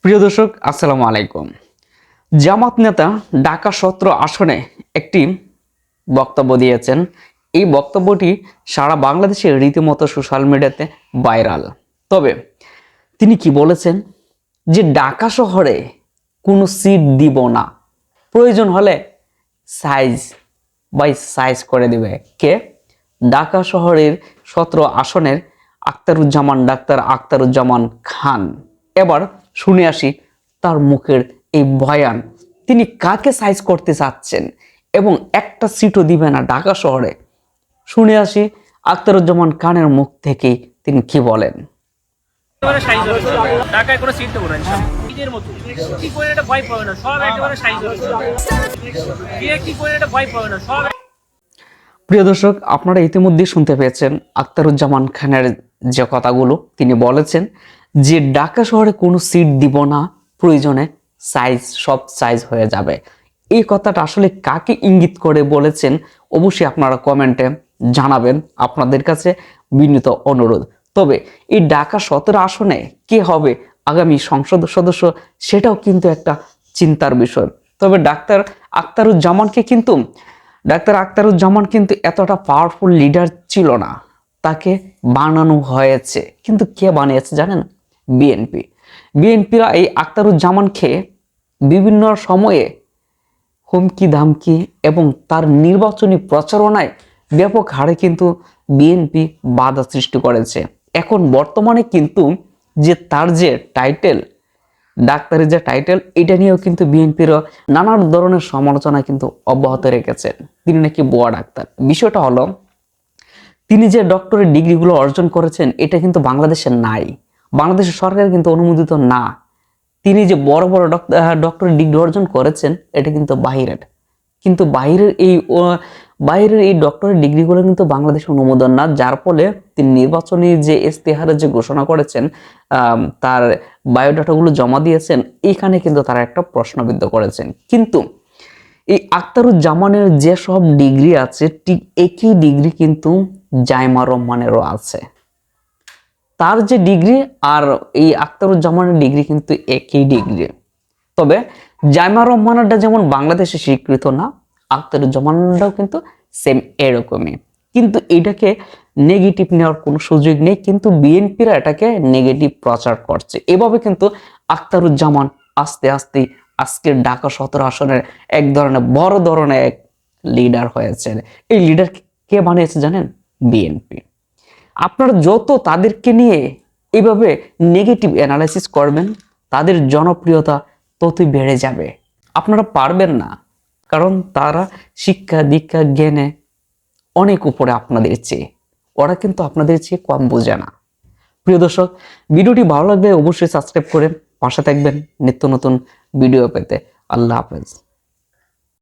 প্রিয় দর্শক, আসসালামু আলাইকুম। জামাত নেতা ঢাকা 17 আসনে একটি বক্তব্য দিয়েছেন। এই বক্তব্যটি সারা বাংলাদেশে রীতিমতো সোশ্যাল মিডিয়াতে ভাইরাল। তবে তিনি কি বলেছেন যে ঢাকা শহরে কোনো সিট দিব না, প্রয়োজন হলে সাইজ বাই সাইজ করে দিবে। কে? ঢাকা শহরের 17 আসনের ডাক্তার আখতারুজ্জামান খান। এবার শুনে আসি তার মুখের এই বয়ান। তিনি কাকে সাইজ করতে চাচ্ছেন এবং একটা সিটও দিবে না ঢাকা শহরে। শুনে আসি আখতারুজ্জামান খানের মুখ থেকেই তিনি কি বলেন। ঢাকায় কোনো সিট দেবো না, নিজের মতো কি করে এটা ভয় পাবে না, সব একেবারে সাইজ কি করে এটা ভয় পাবে না সব। প্রিয় দর্শক, আপনারা ইতিমধ্যেই শুনতে পেয়েছেন আখতারুজ্জামান খানের যে কথাগুলো তিনি বলেছেন যে ঢাকা শহরে কোনো সিট দিব না, প্রয়োজনে সব সাইজ হয়ে যাবে। এই কথাটা আসলে কাকে ইঙ্গিত করে বলেছেন অবশ্যই আপনারা কমেন্টে জানাবেন। আপনাদের কাছে বিনীত অনুরোধ। তবে এই ঢাকা 17 আসনে কে হবে আগামী সংসদ সদস্য, সেটাও কিন্তু একটা চিন্তার বিষয়। তবে ডাক্তার আখতারুজ্জামান কিন্তু এতটা পাওয়ারফুল লিডার ছিল না, তাকে বানানো হয়েছে। কিন্তু কে বানিয়েছে জানেন? বিএনপিরা এই আখতারুজ্জামানকে বিভিন্ন সময়ে হুমকি ধামকি এবং তার নির্বাচনী প্রচারণায় ব্যাপক হারে কিন্তু বিএনপি বাধা সৃষ্টি করেছে। এখন বর্তমানে কিন্তু তার যে টাইটেল, ডাক্তারের যে টাইটেল, এটা নিয়েও কিন্তু বিএনপির নানান ধরনের সমালোচনা কিন্তু অব্যাহত রেখেছেন। তিনি নাকি বুয়া ডাক্তার। বিষয়টা হলো, তিনি যে ডক্টরের ডিগ্রিগুলো অর্জন করেছেন এটা কিন্তু বাংলাদেশের নাই, বাংলাদেশের সরকার কিন্তু অনুমোদিত না। তিনি যে বড় বড় ডক্টরের ডিগ্রি অর্জন করেছেন এটা কিন্তু বাইরের এই ডক্টরের ডিগ্রিগুলো কিন্তু বাংলাদেশ অনুমোদন না, যার ফলে তিনি নির্বাচনী যে ইস্তেহারে যে ঘোষণা করেছেন, তার বায়োডাটাগুলো জমা দিয়েছেন, এখানে কিন্তু তারা একটা প্রশ্নবিদ্ধ করেছেন। কিন্তু এই আখতারুজ্জামানের যে সব ডিগ্রি আছে ঠিক একই ডিগ্রি কিন্তু জাইমা রহমানেরও আছে। তার যে ডিগ্রি আর এই আখতারুজ্জামানের ডিগ্রি কিন্তু একই ডিগ্রি। তবে জাইমা রহমানেরটা যেমন বাংলাদেশে স্বীকৃত না, আখতারুজ্জামানটাও কিন্তু সেম এরকমই। কিন্তু এটাকে নেগেটিভ নেওয়ার কোনো সুযোগ নেই, কিন্তু বিএনপিরা এটাকে নেগেটিভ প্রচার করছে। এভাবে কিন্তু আখতারুজ্জামান আস্তে আস্তে আজকের ঢাকা 17 আসনের এক ধরনের বড় ধরনের এক লিডার হয়েছে। এই লিডার কে বানিয়েছে জানেন? বিএনপি। আপনারা যত তাদেরকে নিয়ে এভাবে নেগেটিভ অ্যানালাইসিস করবেন, তাদের জনপ্রিয়তা ততই বেড়ে যাবে। আপনারা পারবেন না, কারণ তারা শিক্ষা দীক্ষা জ্ঞানে অনেক উপরে আপনাদের চেয়ে। ওরা কিন্তু আপনাদের চেয়ে কম বোঝে না। প্রিয় দর্শক, ভিডিওটি ভালো লাগলে অবশ্যই সাবস্ক্রাইব করে পাশে থাকবেন নিত্য নতুন ভিডিও পেতে। আল্লাহ হাফেজ।